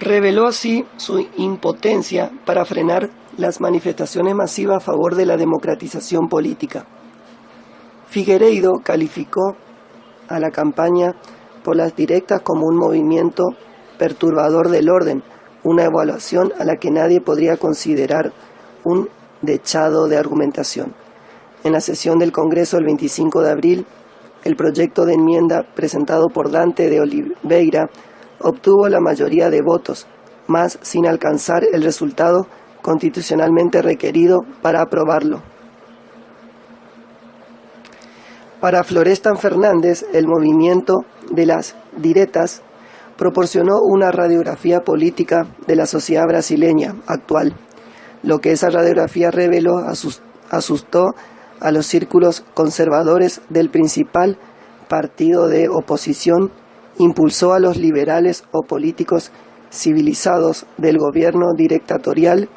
Reveló así su impotencia para frenar las manifestaciones masivas a favor de la democratización política. Figueiredo calificó a la campaña por las directas como un movimiento perturbador del orden, una evaluación a la que nadie podría considerar un dechado de argumentación. En la sesión del Congreso el 25 de abril, el proyecto de enmienda presentado por Dante de Oliveira obtuvo la mayoría de votos, mas sin alcanzar el resultado constitucionalmente requerido para aprobarlo. Para Florestan Fernández, el movimiento de las diretas proporcionó una radiografía política de la sociedad brasileña actual. Lo que esa radiografía reveló asustó a los círculos conservadores del principal partido de oposición, impulsó a los liberales o políticos civilizados del gobierno dictatorial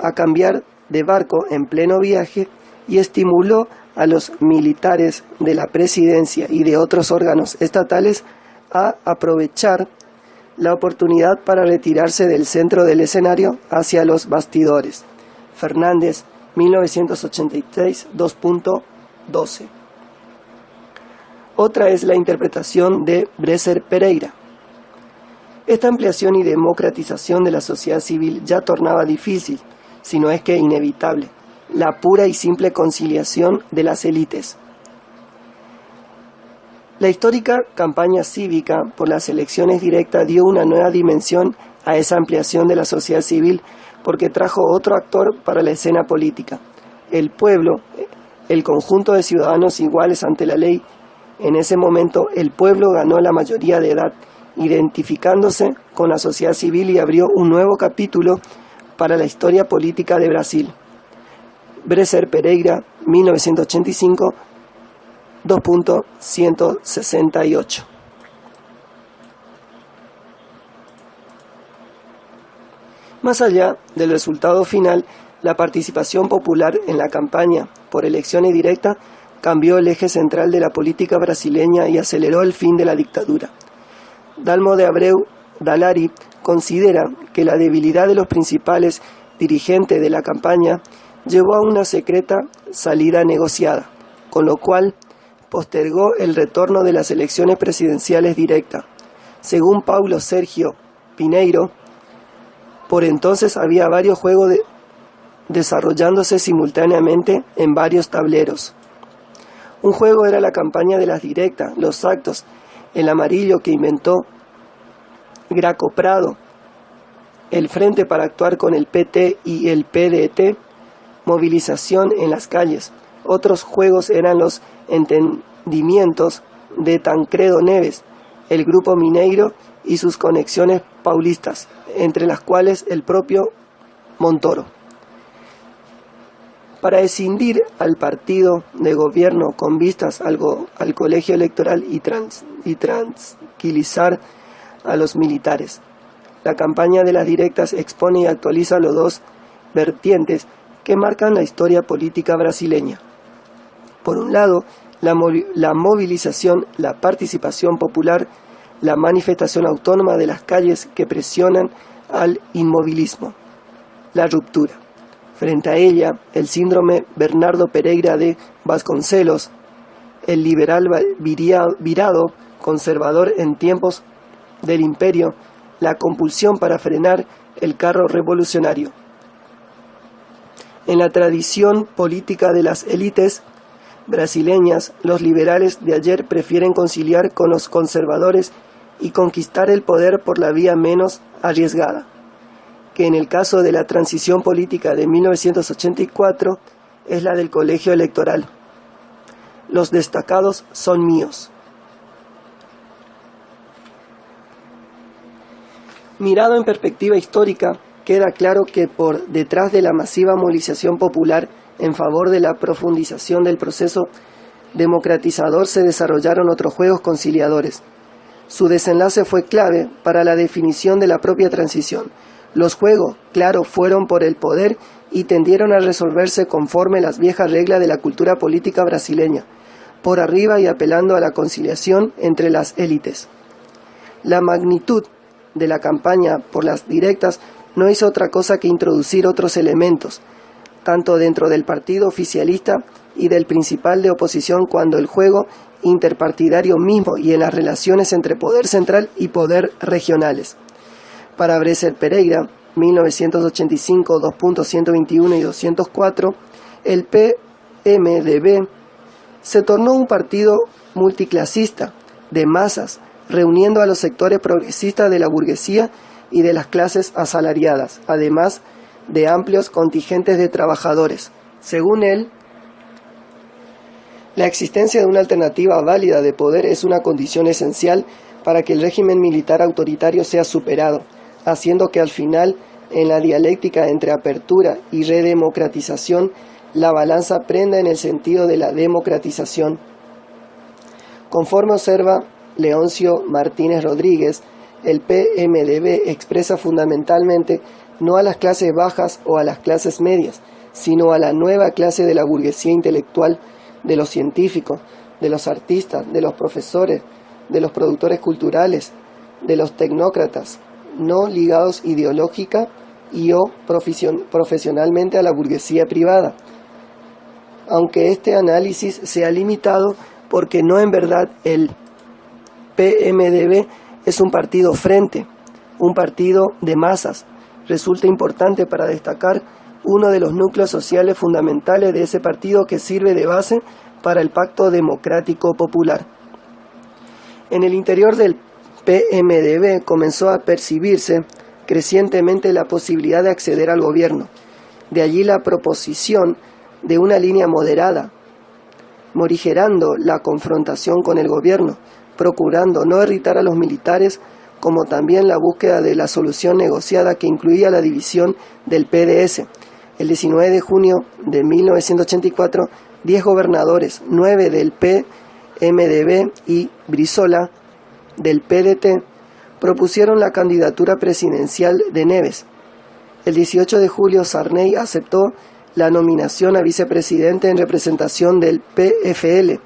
a cambiar de barco en pleno viaje y estimuló a los militares de la presidencia y de otros órganos estatales a aprovechar la oportunidad para retirarse del centro del escenario hacia los bastidores. Fernández, 1986, 2.12. Otra es la interpretación de Bresser Pereira. Esta ampliación y democratización de la sociedad civil ya tornaba difícil, si no es que inevitable, la pura y simple conciliación de las élites. La histórica campaña cívica por las elecciones directas dio una nueva dimensión a esa ampliación de la sociedad civil porque trajo otro actor para la escena política. El pueblo, el conjunto de ciudadanos iguales ante la ley. En ese momento el pueblo ganó la mayoría de edad, identificándose con la sociedad civil y abrió un nuevo capítulo para la historia política de Brasil. Bresser Pereira, 1985, 2.168. Más allá del resultado final, la participación popular en la campaña por elecciones directas cambió el eje central de la política brasileña y aceleró el fin de la dictadura. Dalmo de Abreu Dalari considera que la debilidad de los principales dirigentes de la campaña llevó a una secreta salida negociada, con lo cual postergó el retorno de las elecciones presidenciales directas. Según Paulo Sergio Pineiro, por entonces había varios juegos desarrollándose simultáneamente en varios tableros. Un juego era la campaña de las directas, los actos, el amarillo que inventó Graco Prado, el frente para actuar con el PT y el PDT, movilización en las calles. Otros juegos eran los entendimientos de Tancredo Neves, el grupo Mineiro y sus conexiones paulistas, entre las cuales el propio Montoro. Para escindir al partido de gobierno con vistas al colegio electoral y tranquilizar a los militares. La campaña de las directas expone y actualiza los dos vertientes que marcan la historia política brasileña. Por un lado, la movilización, la participación popular, la manifestación autónoma de las calles que presionan al inmovilismo, la ruptura. Frente a ella, el síndrome Bernardo Pereira de Vasconcelos, el liberal virado, conservador en tiempos del imperio, la compulsión para frenar el carro revolucionario. En la tradición política de las élites brasileñas, los liberales de ayer prefieren conciliar con los conservadores y conquistar el poder por la vía menos arriesgada, que en el caso de la transición política de 1984 es la del colegio electoral. Los destacados son míos. Mirado en perspectiva histórica, queda claro que por detrás de la masiva movilización popular en favor de la profundización del proceso democratizador se desarrollaron otros juegos conciliadores. Su desenlace fue clave para la definición de la propia transición. Los juegos, claro, fueron por el poder y tendieron a resolverse conforme las viejas reglas de la cultura política brasileña, por arriba y apelando a la conciliación entre las élites. La magnitud de la campaña por las directas no hizo otra cosa que introducir otros elementos, tanto dentro del partido oficialista y del principal de oposición, cuando el juego interpartidario mismo y en las relaciones entre poder central y poder regionales. Para Bresser Pereira, 1985, 2.121 y 204, el PMDB se tornó un partido multiclasista, de masas, reuniendo a los sectores progresistas de la burguesía y de las clases asalariadas, además de amplios contingentes de trabajadores. Según él, la existencia de una alternativa válida de poder es una condición esencial para que el régimen militar autoritario sea superado, haciendo que al final, en la dialéctica entre apertura y redemocratización, la balanza prenda en el sentido de la democratización. Conforme observa Leoncio Martínez Rodríguez, el PMDB expresa fundamentalmente no a las clases bajas o a las clases medias, sino a la nueva clase de la burguesía intelectual, de los científicos, de los artistas, de los profesores, de los productores culturales, de los tecnócratas, no ligados ideológica y o profesionalmente a la burguesía privada. Aunque este análisis sea limitado, porque no en verdad el PMDB es un partido frente, un partido de masas, resulta importante para destacar uno de los núcleos sociales fundamentales de ese partido que sirve de base para el Pacto Democrático Popular. En el interior del PMDB comenzó a percibirse crecientemente la posibilidad de acceder al gobierno. De allí la proposición de una línea moderada, morigerando la confrontación con el gobierno, procurando no irritar a los militares, como también la búsqueda de la solución negociada que incluía la división del PDS. El 19 de junio de 1984, 10 gobernadores, 9 del PMDB y Brizola del PDT, propusieron la candidatura presidencial de Neves. El 18 de julio, Sarney aceptó la nominación a vicepresidente en representación del PFL.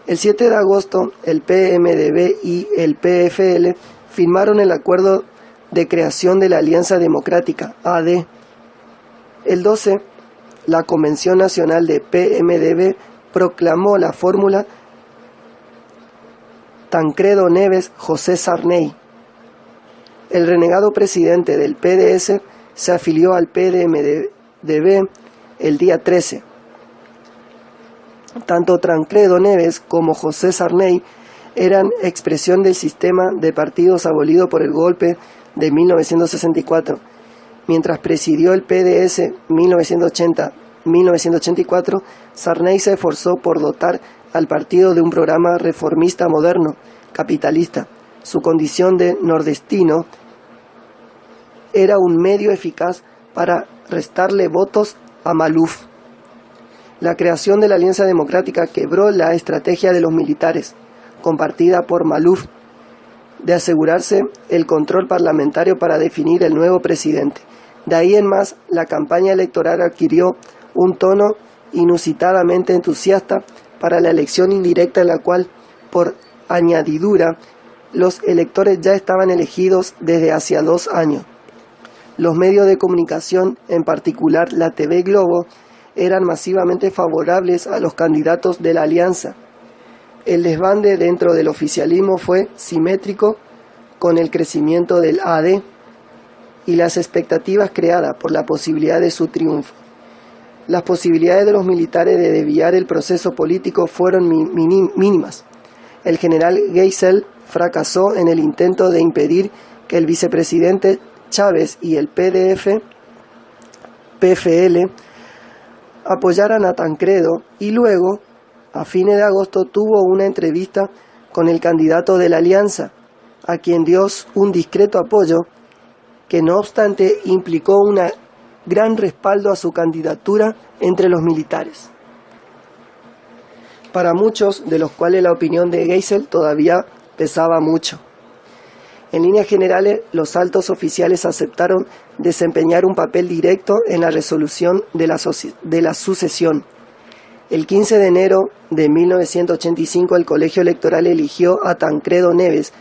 El 7 de agosto, el PMDB y el PFL firmaron el acuerdo de creación de la Alianza Democrática, AD. El 12, la Convención Nacional de PMDB proclamó la fórmula Tancredo Neves José Sarney. El renegado presidente del PDS se afilió al PMDB el día 13. Tanto Tancredo Neves como José Sarney eran expresión del sistema de partidos abolido por el golpe de 1964. Mientras presidió el PDS 1980-1984, Sarney se esforzó por dotar al partido de un programa reformista moderno, capitalista. Su condición de nordestino era un medio eficaz para restarle votos a Maluf. La creación de la Alianza Democrática quebró la estrategia de los militares, compartida por Maluf, de asegurarse el control parlamentario para definir el nuevo presidente. De ahí en más, la campaña electoral adquirió un tono inusitadamente entusiasta para la elección indirecta en la cual, por añadidura, los electores ya estaban elegidos desde hacía 2 años. Los medios de comunicación, en particular la TV Globo, eran masivamente favorables a los candidatos de la alianza. El desbande dentro del oficialismo fue simétrico con el crecimiento del AD y las expectativas creadas por la posibilidad de su triunfo. Las posibilidades de los militares de desviar el proceso político fueron mínimas. El general Geisel fracasó en el intento de impedir que el vicepresidente Chávez y el PFL apoyaran a Tancredo y luego, a fines de agosto, tuvo una entrevista con el candidato de la alianza, a quien dio un discreto apoyo que no obstante implicó un gran respaldo a su candidatura entre los militares. Para muchos, de los cuales la opinión de Geisel todavía pesaba mucho. En líneas generales, los altos oficiales aceptaron desempeñar un papel directo en la resolución de la sucesión. El 15 de enero de 1985, el colegio electoral eligió a Tancredo Neves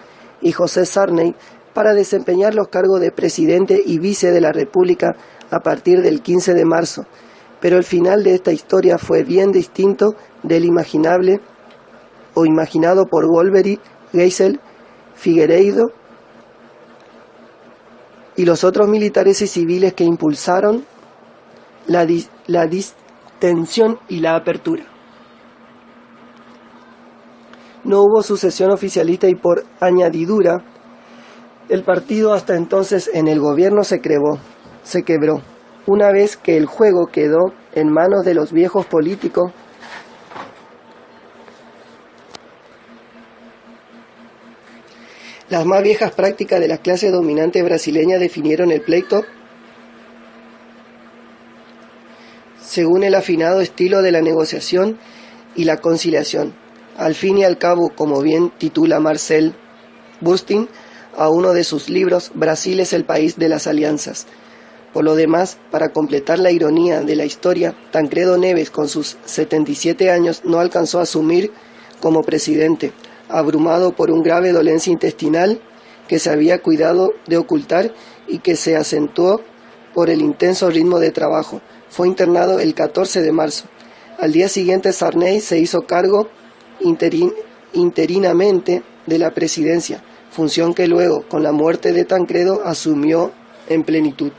y José Sarney para desempeñar los cargos de presidente y vice de la República a partir del 15 de marzo. Pero el final de esta historia fue bien distinto del imaginable o imaginado por Golbery, Geisel, Figueiredo y los otros militares y civiles que impulsaron la distensión y la apertura. No hubo sucesión oficialista y por añadidura, el partido hasta entonces en el gobierno se quebró. Una vez que el juego quedó en manos de los viejos políticos, las más viejas prácticas de la clase dominante brasileña definieron el pleito según el afinado estilo de la negociación y la conciliación. Al fin y al cabo, como bien titula Marcel Burstein a uno de sus libros, Brasil es el país de las alianzas. Por lo demás, para completar la ironía de la historia, Tancredo Neves, con sus 77 años, no alcanzó a asumir como presidente, abrumado por una grave dolencia intestinal que se había cuidado de ocultar y que se acentuó por el intenso ritmo de trabajo. Fue internado el 14 de marzo. Al día siguiente, Sarney se hizo cargo interinamente de la presidencia, función que luego, con la muerte de Tancredo, asumió en plenitud.